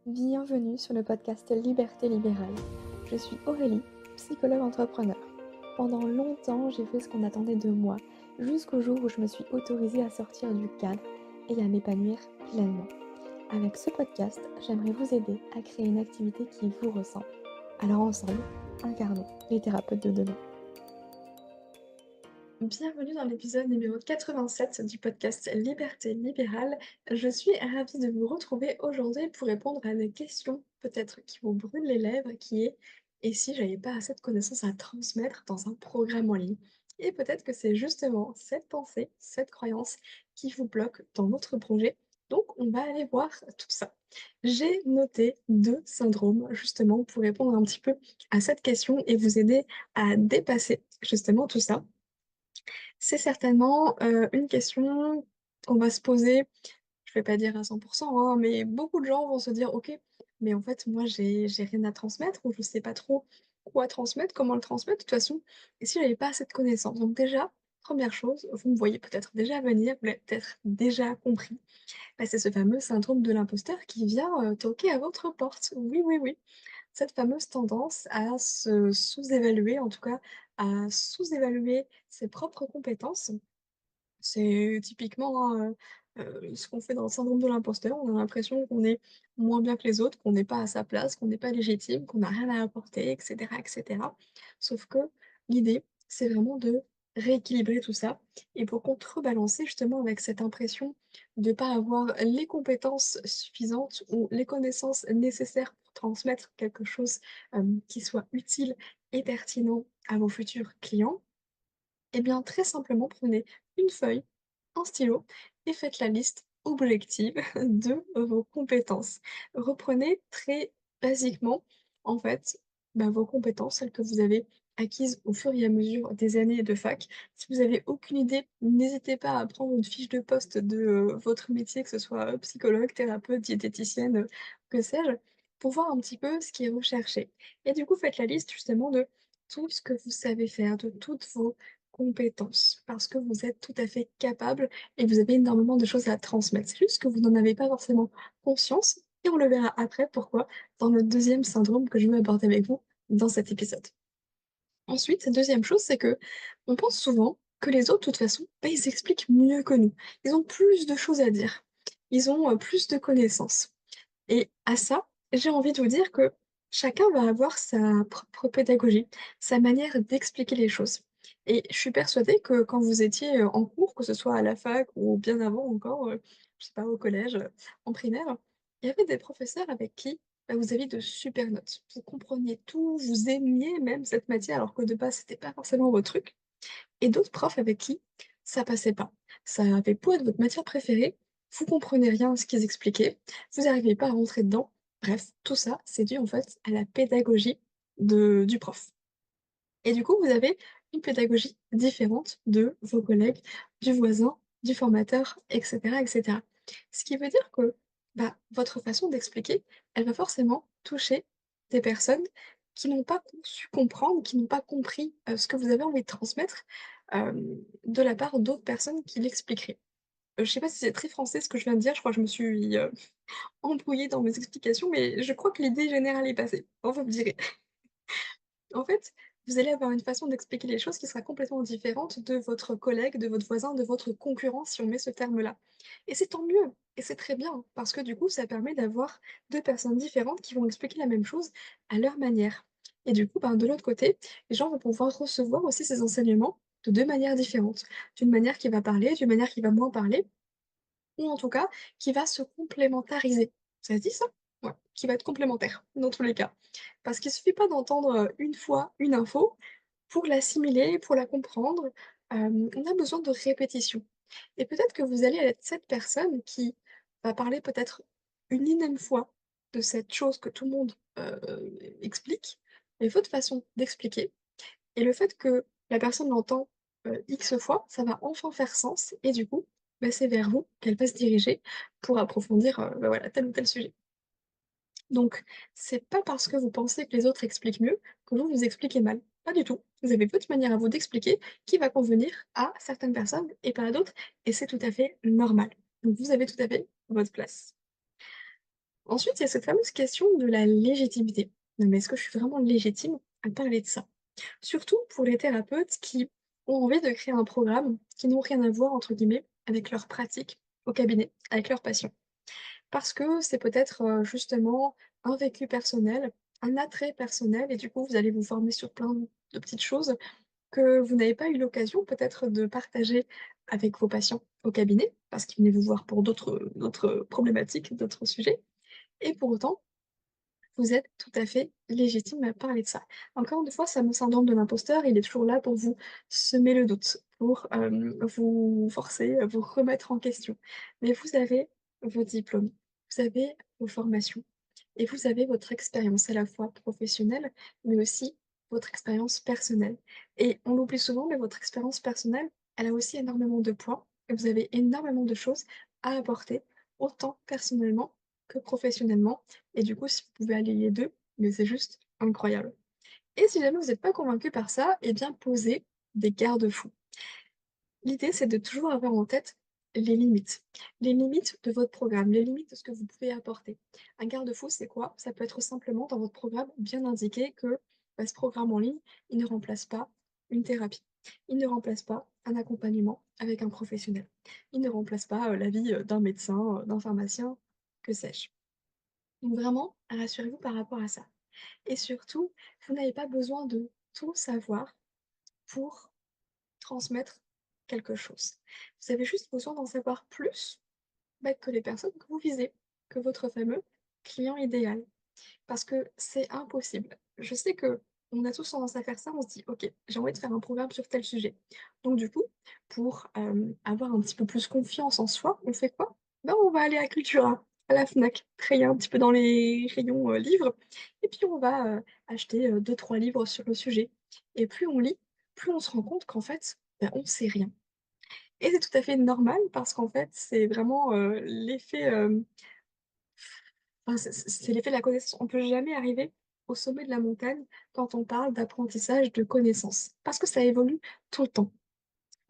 Bienvenue sur le podcast Liberté libérale. Je suis Aurélie, psychologue entrepreneur. Pendant longtemps, j'ai fait ce qu'on attendait de moi, jusqu'au jour où je me suis autorisée à sortir du cadre et à m'épanouir pleinement. Avec ce podcast, j'aimerais vous aider à créer une activité qui vous ressemble. Alors ensemble, incarnons les thérapeutes de demain. Bienvenue dans l'épisode numéro 87 du podcast Liberté libérale. Je suis ravie de vous retrouver aujourd'hui pour répondre à des questions peut-être qui vous brûlent les lèvres, qui est: «Et si j'avais pas assez de connaissances à transmettre dans un programme en ligne?» Et peut-être que c'est justement cette pensée, cette croyance qui vous bloque dans votre projet. Donc on va aller voir tout ça. J'ai noté 2 syndromes justement pour répondre un petit peu à cette question et vous aider à dépasser justement tout ça. C'est certainement, une question qu'on va se poser, je vais pas dire à 100, hein, mais beaucoup de gens vont se dire: «OK, mais en fait, moi, j'ai rien à transmettre ou je sais pas trop quoi transmettre, comment le transmettre de toute façon, et si j'avais pas assez de connaissances?» Donc déjà, première chose, vous me voyez peut-être déjà venir, vous l'avez peut-être déjà compris, bah, c'est ce fameux syndrome de l'imposteur qui vient, toquer à votre porte. Oui, oui, oui. Cette fameuse tendance à se sous-évaluer, en tout cas à sous-évaluer ses propres compétences. C'est typiquement, hein, ce qu'on fait dans le syndrome de l'imposteur. On a l'impression qu'on est moins bien que les autres, qu'on n'est pas à sa place, qu'on n'est pas légitime, qu'on n'a rien à apporter, et cetera, et cetera. Sauf que l'idée, c'est vraiment de rééquilibrer tout ça et pour contrebalancer justement avec cette impression de pas avoir les compétences suffisantes ou les connaissances nécessaires pour transmettre quelque chose, qui soit utile et pertinent à vos futurs clients. Eh bien, très simplement, prenez une feuille, un stylo et faites la liste objective de vos compétences. Reprenez très basiquement, en fait, bah, vos compétences, celles que vous avez acquises au fur et à mesure des années de fac. Si vous avez aucune idée, n'hésitez pas à prendre une fiche de poste de votre métier, que ce soit psychologue, thérapeute, diététicienne, que sais-je, pour voir un petit peu ce qui est recherché. Et du coup, faites la liste justement de tout ce que vous savez faire, de toutes vos compétences, parce que vous êtes tout à fait capable et vous avez énormément de choses à transmettre. C'est juste que vous n'en avez pas forcément conscience et on le verra après pourquoi dans le deuxième syndrome que je veux aborder avec vous dans cet épisode. Ensuite, deuxième chose, c'est que on pense souvent que les autres, de toute façon, bah, ils expliquent mieux que nous. Ils ont plus de choses à dire. Ils ont, plus de connaissances. Et à ça, j'ai envie de vous dire que chacun va avoir sa propre pédagogie, sa manière d'expliquer les choses. Et je suis persuadée que quand vous étiez, en cours, que ce soit à la fac ou bien avant encore, je sais pas, au collège, en primaire, il y avait des professeurs avec qui, bah, vous aviez de super notes. Vous compreniez tout, vous aimiez même cette matière alors que de base, c'était pas forcément votre truc. Et d'autres profs avec qui ça passait pas. Ça avait beau être votre matière préférée, vous comprenez rien à ce qu'ils expliquaient, vous n'arriviez pas à rentrer dedans. Bref, tout ça, c'est dû en fait à la pédagogie du prof. Et du coup, vous avez une pédagogie différente de vos collègues, du voisin, du formateur, et cetera, et cetera. Ce qui veut dire que, bah, votre façon d'expliquer, elle va forcément toucher des personnes qui n'ont pas su comprendre, qui n'ont pas compris, ce que vous avez envie de transmettre, de la part d'autres personnes qui l'expliqueraient. Je sais pas si c'est très français ce que je viens de dire, je crois que je me suis, embrouillée dans mes explications, mais je crois que l'idée générale est passée. Bon, vous me direz. En fait, vous allez avoir une façon d'expliquer les choses qui sera complètement différente de votre collègue, de votre voisin, de votre concurrent, si on met ce terme-là. Et c'est tant mieux, et c'est très bien, parce que du coup, ça permet d'avoir 2 personnes différentes qui vont expliquer la même chose à leur manière. Et du coup, ben, de l'autre côté, les gens vont pouvoir recevoir aussi ces enseignements de 2 manières différentes. D'une manière qui va parler, d'une manière qui va moins parler, ou en tout cas, qui va se complémentariser. Ça se dit ça? Ouais, qui va être complémentaire, dans tous les cas. Parce qu'il suffit pas d'entendre, une fois une info pour l'assimiler, pour la comprendre, on a besoin de répétition. Et peut-être que vous allez être cette personne qui va parler peut-être une énième fois de cette chose que tout le monde, explique, mais votre façon d'expliquer et le fait que la personne l'entend, X fois, ça va enfin faire sens et du coup, bah, c'est vers vous qu'elle va se diriger pour approfondir, bah, voilà, tel ou tel sujet. Donc c'est pas parce que vous pensez que les autres expliquent mieux que vous, vous expliquez mal. Pas du tout. Vous avez votre manière à vous d'expliquer qui va convenir à certaines personnes et pas à d'autres et c'est tout à fait normal. Donc vous avez tout à fait votre place. Ensuite, il y a cette fameuse question de la légitimité. Non, mais est-ce que je suis vraiment légitime à parler de ça? Surtout pour les thérapeutes qui ont envie de créer un programme qui n'ont rien à voir, entre guillemets, avec leur pratique au cabinet, avec leurs patients. Parce que c'est peut-être, justement un vécu personnel, un attrait personnel et du coup, vous allez vous former sur plein de petites choses que vous n'avez pas eu l'occasion peut-être de partager avec vos patients au cabinet, parce qu'ils venaient vous voir pour d'autres problématiques, d'autres sujets et pour autant, vous êtes tout à fait légitime à parler de ça. Encore une fois, ça me syndrome de l'imposteur, il est toujours là pour vous semer le doute, pour, vous forcer, vous remettre en question. Mais vous avez vos diplômes, vous avez vos formations et vous avez votre expérience à la fois professionnelle, mais aussi votre expérience personnelle. Et on l'oublie souvent, mais votre expérience personnelle, elle a aussi énormément de poids et vous avez énormément de choses à apporter, autant personnellement que professionnellement. Et du coup, si vous pouvez allier les 2, mais c'est juste incroyable. Et si jamais vous n'êtes pas convaincu par ça, eh bien posez des garde-fous. L'idée, c'est de toujours avoir en tête les limites. Les limites de votre programme, les limites de ce que vous pouvez apporter. Un garde-fou, c'est quoi? Ça peut être simplement dans votre programme bien indiqué que, bah, ce programme en ligne, il ne remplace pas une thérapie. Il ne remplace pas un accompagnement avec un professionnel. Il ne remplace pas, l'avis, d'un médecin, d'un pharmacien, que sais-je. Donc vraiment, rassurez-vous par rapport à ça. Et surtout, vous n'avez pas besoin de tout savoir pour transmettre quelque chose. Vous avez juste besoin d'en savoir plus, bah, que les personnes que vous visez, que votre fameux client idéal. Parce que c'est impossible. Je sais que on a tous tendance à faire ça, on se dit: «OK, j'ai envie de faire un programme sur tel sujet». Donc du coup, pour, avoir un petit peu plus confiance en soi, on fait quoi? Ben, on va aller à Cultura, à la Fnac, traîner un petit peu dans les rayons, livres et puis on va, acheter, 2-3 livres sur le sujet et plus on lit, plus on se rend compte qu'en fait, bah, on sait rien et c'est tout à fait normal parce qu'en fait, c'est vraiment, l'effet, enfin, c'est l'effet de la connaissance. On peut jamais arriver au sommet de la montagne quand on parle d'apprentissage de connaissances, parce que ça évolue tout le temps.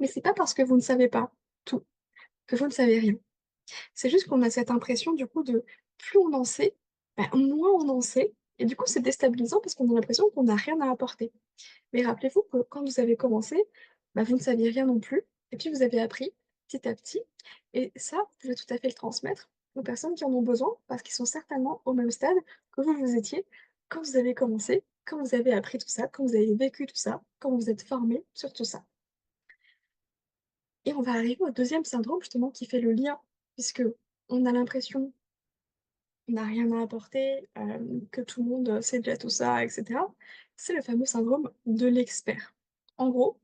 Mais c'est pas parce que vous ne savez pas tout, que vous ne savez rien. C'est juste qu'on a cette impression du coup de plus on en sait, bah, moins on en sait et du coup c'est déstabilisant parce qu'on a l'impression qu'on n'a rien à apporter. Mais rappelez-vous que quand vous avez commencé, bah, vous ne saviez rien non plus et puis vous avez appris petit à petit et ça, vous pouvez tout à fait le transmettre aux personnes qui en ont besoin parce qu'ils sont certainement au même stade que vous étiez quand vous avez commencé, quand vous avez appris tout ça, quand vous avez vécu tout ça, quand vous vous êtes formé sur tout ça. Et on va arriver au deuxième syndrome justement qui fait le lien, puisque on a l'impression qu'on n'a rien à apporter, que tout le monde, sait déjà tout ça et cetera. C'est le fameux syndrome de l'expert. En gros,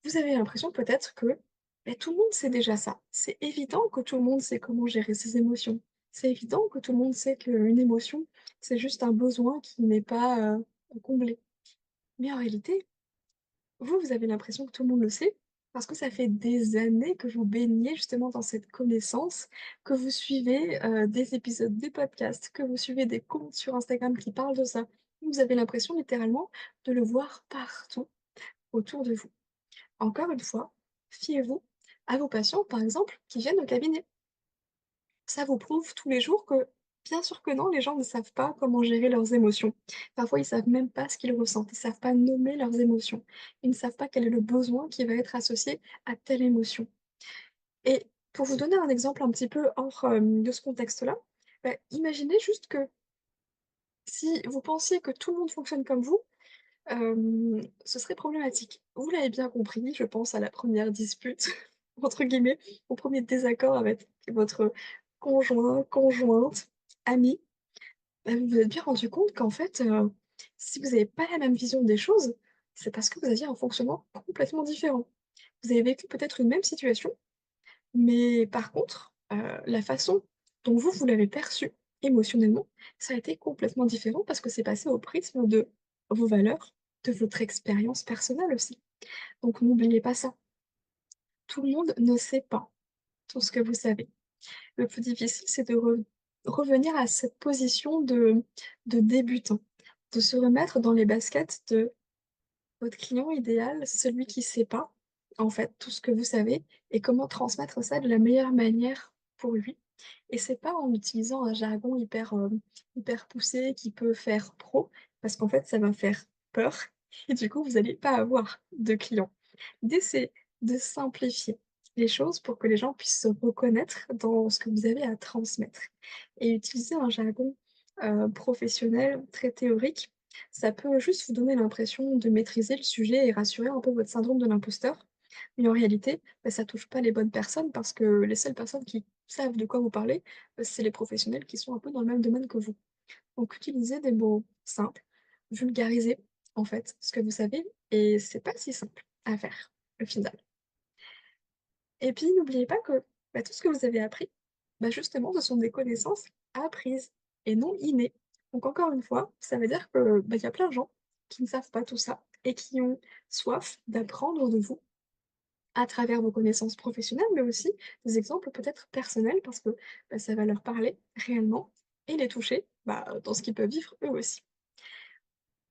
vous avez l'impression peut-être que, beh, tout le monde sait déjà ça. C'est évident que tout le monde sait comment gérer ses émotions. C'est évident que tout le monde sait qu'une émotion, c'est juste un besoin qui n'est pas, comblé. Mais en réalité, vous avez l'impression que tout le monde le sait, parce que ça fait des années que vous baignez justement dans cette connaissance, que vous suivez, des épisodes des podcasts, que vous suivez des comptes sur Instagram qui parlent de ça. Vous avez l'impression littéralement de le voir partout autour de vous. Encore une fois, fiez-vous à vos patients, par exemple, qui viennent au cabinet. Ça vous prouve tous les jours que, bien sûr que non, les gens ne savent pas comment gérer leurs émotions. Parfois, ils savent même pas ce qu'ils ressentent, ils savent pas nommer leurs émotions. Ils ne savent pas quel est le besoin qui va être associé à telle émotion. Et pour vous donner un exemple un petit peu hors, de ce contexte-là, bah, imaginez juste que si vous pensiez que tout le monde fonctionne comme vous, ce serait problématique. Vous l'avez bien compris, je pense à la première dispute, entre guillemets, au premier désaccord avec votre conjoint, conjointe, ami, bah, vous vous êtes bien rendu compte qu'en fait, si vous n'avez pas la même vision des choses, c'est parce que vous aviez un fonctionnement complètement différent. Vous avez vécu peut-être une même situation, mais par contre, la façon dont vous l'avez perçue émotionnellement, ça a été complètement différent parce que c'est passé au prisme de vos valeurs, de votre expérience personnelle aussi. Donc n'oubliez pas ça. Tout le monde ne sait pas tout ce que vous savez. Le plus difficile, c'est de revenir à cette position de débutant, de se remettre dans les baskets de votre client idéal, celui qui sait pas, en fait, tout ce que vous savez et comment transmettre ça de la meilleure manière pour lui. Et c'est pas en utilisant un jargon hyper poussé qui peut faire pro, parce qu'en fait, ça va faire peur et du coup, vous allez pas avoir de clients. L'idée, c'est de simplifier les choses pour que les gens puissent se reconnaître dans ce que vous avez à transmettre et utiliser un jargon, professionnel très théorique, ça peut juste vous donner l'impression de maîtriser le sujet et rassurer un peu votre syndrome de l'imposteur. Mais en réalité, bah, ça touche pas les bonnes personnes parce que les seules personnes qui savent de quoi vous parlez, c'est les professionnels qui sont un peu dans le même domaine que vous. Donc utilisez des mots simples, vulgarisez en fait ce que vous savez et c'est pas si simple à faire au final. Et puis n'oubliez pas que, bah, tout ce que vous avez appris, bah, justement ce sont des connaissances apprises et non innées. Donc encore une fois, ça veut dire que, bah, il y a plein de gens qui ne savent pas tout ça et qui ont soif d'apprendre de vous à travers vos connaissances professionnelles, mais aussi des exemples peut-être personnels parce que, bah, ça va leur parler réellement et les toucher, bah, dans ce qu'ils peuvent vivre eux aussi.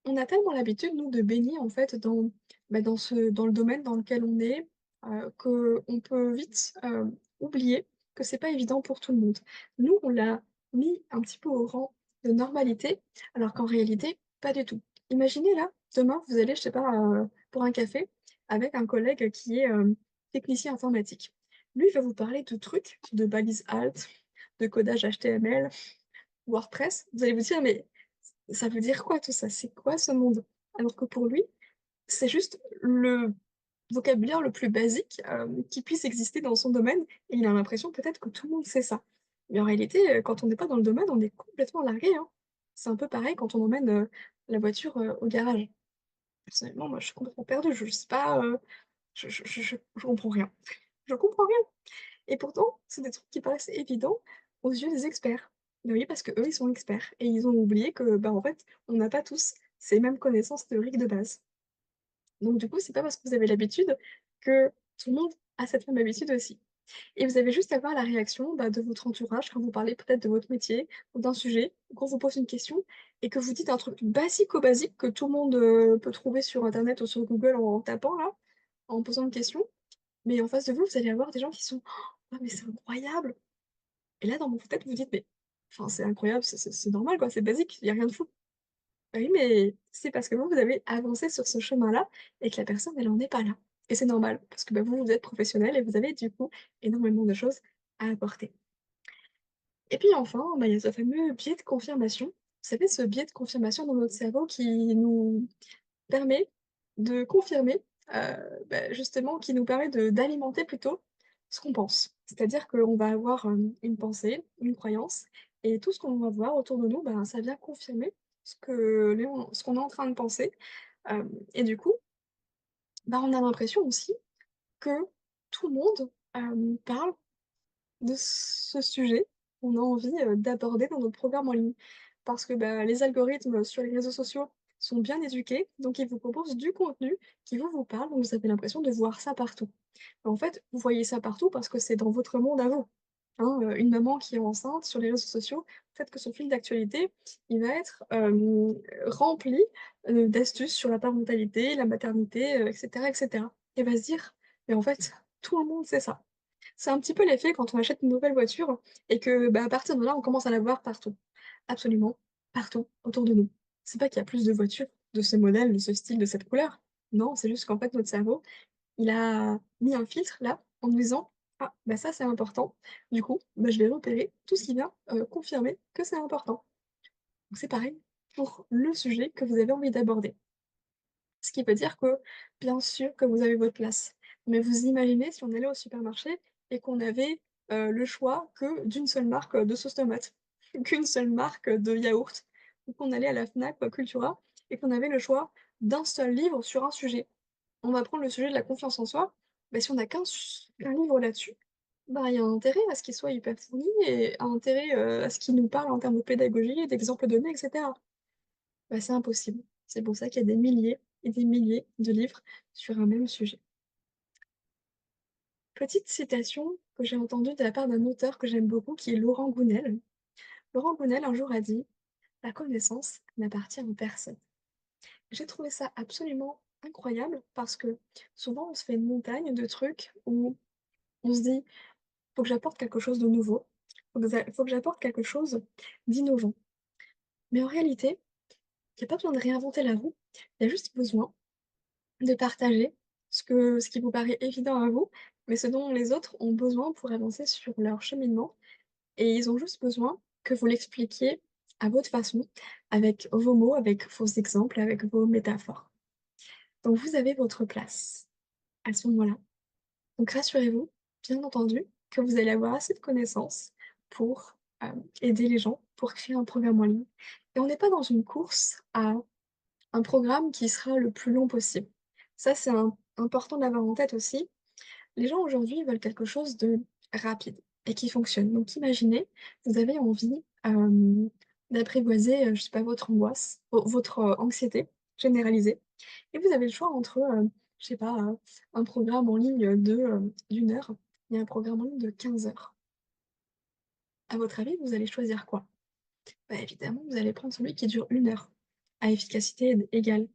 On a tellement l'habitude, nous, de baigner en fait dans, bah, dans le domaine dans lequel on est, qu'on peut vite, oublier que c'est pas évident pour tout le monde. Nous, on l'a mis un petit peu au rang de normalité, alors qu'en réalité, pas du tout. Imaginez là, demain, vous allez, je sais pas, pour un café avec un collègue qui est, technicien informatique. Lui, il va vous parler de trucs, de balises alt, de codage HTML, WordPress. Vous allez vous dire: «Mais ça veut dire quoi tout ça? C'est quoi ce monde?» Alors que pour lui, c'est juste le vocabulaire le plus basique, qui puisse exister dans son domaine et il a l'impression peut-être que tout le monde sait ça. Mais en réalité, quand on n'est pas dans le domaine, on est complètement largué, hein. C'est un peu pareil quand on emmène, la voiture, au garage. Personnellement, moi, je suis complètement perdue, je sais pas, je comprends rien. Je comprends rien et pourtant, c'est des trucs qui paraissent évidents aux yeux des experts. Mais oui, parce qu'eux, ils sont experts et ils ont oublié que, bah, en fait, on n'a pas tous ces mêmes connaissances théoriques de base. Donc du coup, c'est pas parce que vous avez l'habitude que tout le monde a cette même habitude aussi. Et vous avez juste à voir la réaction, bah, de votre entourage quand vous parlez peut-être de votre métier ou d'un sujet, ou quand vous pose une question et que vous dites un truc basico-basique que tout le monde, peut trouver sur internet ou sur Google en tapant là, en posant une question. Mais en face de vous, vous allez avoir des gens qui sont: «Ah mais c'est incroyable!» et là dans votre tête vous dites: «Mais enfin c'est incroyable, c'est normal quoi, c'est basique, il y a rien de fou». Bah oui, mais c'est parce que vous, vous avez avancé sur ce chemin-là et que la personne, elle en est pas là. Et c'est normal parce que, bah, vous, vous êtes professionnel et vous avez du coup énormément de choses à apporter. Et puis enfin, bah, il y a ce fameux biais de confirmation. Vous savez, ce biais de confirmation dans notre cerveau qui nous permet de confirmer, justement, qui nous permet de d'alimenter plutôt ce qu'on pense. C'est-à-dire qu'on va avoir, une pensée, une croyance et tout ce qu'on va voir autour de nous, ben, ça vient confirmer ce qu'on est en train de penser, et du coup, bah, on a l'impression aussi que tout le monde, parle de ce sujet qu'on a envie, d'aborder dans notre programme en ligne. Parce que, bah, les algorithmes sur les réseaux sociaux sont bien éduqués, donc ils vous proposent du contenu qui vous parle, donc vous avez l'impression de voir ça partout. En fait, vous voyez ça partout parce que c'est dans votre monde à vous. Hein, une maman qui est enceinte sur les réseaux sociaux, peut-être que son fil d'actualité, il va être, rempli, d'astuces sur la parentalité, la maternité, et cetera et cetera. Elle va se dire: «Mais en fait, tout le monde sait ça». C'est un petit peu l'effet quand on achète une nouvelle voiture et que, bah, à partir de là, on commence à la voir partout. Absolument partout autour de nous. C'est pas qu'il y a plus de voitures de ce modèle, de ce style, de cette couleur. Non, c'est juste qu'en fait, notre cerveau, il a mis un filtre là, en nous disant: «Ah, bah, ça, c'est important. Du coup, bah, je vais repérer tout ce qui vient, confirmer que c'est important». Donc c'est pareil pour le sujet que vous avez envie d'aborder. Ce qui veut dire que, bien sûr que vous avez votre place. Mais vous imaginez si on allait au supermarché et qu'on avait, le choix que d'une seule marque, de sauce tomate, qu'une seule marque, de yaourt, ou qu'on allait à la Fnac ou à Cultura et qu'on avait le choix d'un seul livre sur un sujet. On va prendre le sujet de la confiance en soi, bah, si on n'a qu'un livre là-dessus, bah, il y a intérêt à ce qu'il soit hyper fourni et intérêt, à ce qu'il nous parle en termes de pédagogie, d'exemples donnés et cetera. Bah, c'est impossible. C'est pour ça qu'il y a des milliers et des milliers de livres sur un même sujet. Petite citation que j'ai entendue de la part d'un auteur que j'aime beaucoup, qui est Laurent Gounel. Laurent Gounel, un jour, a dit: «La connaissance n'appartient à personne». J'ai trouvé ça absolument incroyable parce que souvent, on se fait une montagne de trucs où on se dit: «Faut que j'apporte quelque chose de nouveau». Faut que j'apporte quelque chose d'innovant. Mais en réalité, il y a pas besoin de réinventer la roue, il y a juste besoin de partager ce qui vous paraît évident à vous, mais ce dont les autres ont besoin pour avancer sur leur cheminement et ils ont juste besoin que vous l'expliquiez à votre façon, avec vos mots, avec vos exemples, avec vos métaphores. Donc vous avez votre place à ce moment-là. Donc rassurez-vous, bien entendu, que vous allez avoir assez de connaissances pour, aider les gens, pour créer un programme en ligne et on n'est pas dans une course à un programme qui sera le plus long possible. Ça, c'est important de l'avoir en tête aussi. Les gens aujourd'hui veulent quelque chose de rapide et qui fonctionne. Donc imaginez, vous avez envie, d'apprivoiser, je sais pas, votre angoisse, votre, anxiété généralisée et vous avez le choix entre, je sais pas, un programme en ligne d'1 heure et un programme en ligne de 15 heures. À votre avis, vous allez choisir quoi? Bah, évidemment, vous allez prendre celui qui dure 1 heure, à efficacité égale.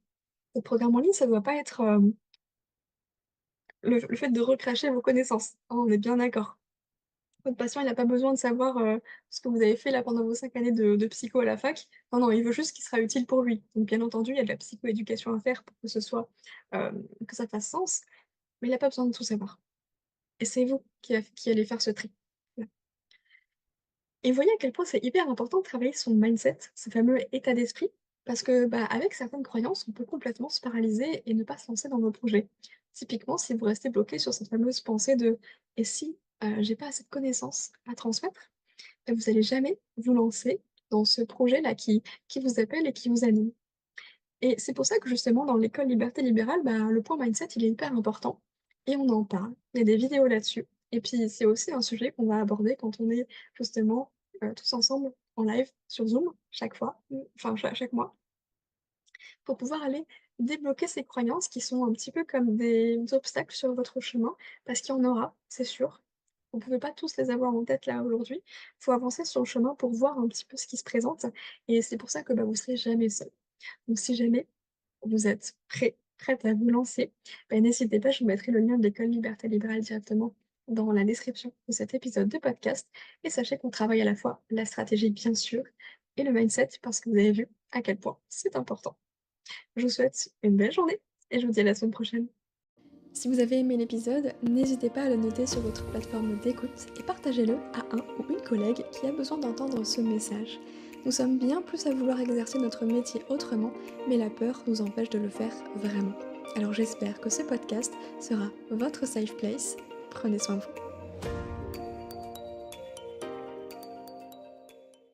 Le programme en ligne, ça doit pas être, le fait de recracher vos connaissances, hein, on est bien d'accord. Votre patient, il a pas besoin de savoir, ce que vous avez fait là pendant vos 5 années de psycho à la fac. Non, non, il veut juste ce qui sera utile pour lui. Donc bien entendu, il y a de la psychoéducation à faire pour que ce soit, que ça fasse sens, mais il a pas besoin de tout savoir et c'est vous qui allez faire ce tri. Voilà. Et vous voyez à quel point c'est hyper important de travailler son mindset, ce fameux état d'esprit, parce que, bah, avec certaines croyances, on peut complètement se paralyser et ne pas se lancer dans nos projets. Typiquement, si vous restez bloqué sur cette fameuse pensée de: «Et si, j'ai pas assez de connaissances à transmettre?» et vous allez jamais vous lancer dans ce projet-là qui vous appelle et qui vous anime. Et c'est pour ça que justement dans l'école Liberté Libérale, bah, le point mindset, il est hyper important et on en parle. Il y a des vidéos là-dessus et puis c'est aussi un sujet qu'on va aborder quand on est justement, tous ensemble en live sur Zoom chaque fois, enfin chaque mois, pour pouvoir aller débloquer ces croyances qui sont un petit peu comme des obstacles sur votre chemin, parce qu'il y en aura, c'est sûr. Vous pouvez pas tous les avoir en tête là aujourd'hui. Il faut avancer sur le chemin pour voir un petit peu ce qui se présente et c'est pour ça que, bah, vous serez jamais seul. Donc si jamais vous êtes prête à vous lancer, bah, n'hésitez pas, je vous mettrai le lien de l'école Liberté Libérale directement dans la description de cet épisode de podcast et sachez qu'on travaille à la fois la stratégie bien sûr et le mindset parce que vous avez vu à quel point c'est important. Je vous souhaite une belle journée et je vous dis à la semaine prochaine. Si vous avez aimé l'épisode, n'hésitez pas à le noter sur votre plateforme d'écoute et partagez-le à un ou une collègue qui a besoin d'entendre ce message. Nous sommes bien plus à vouloir exercer notre métier autrement, mais la peur nous empêche de le faire vraiment. Alors j'espère que ce podcast sera votre safe place. Prenez soin de vous.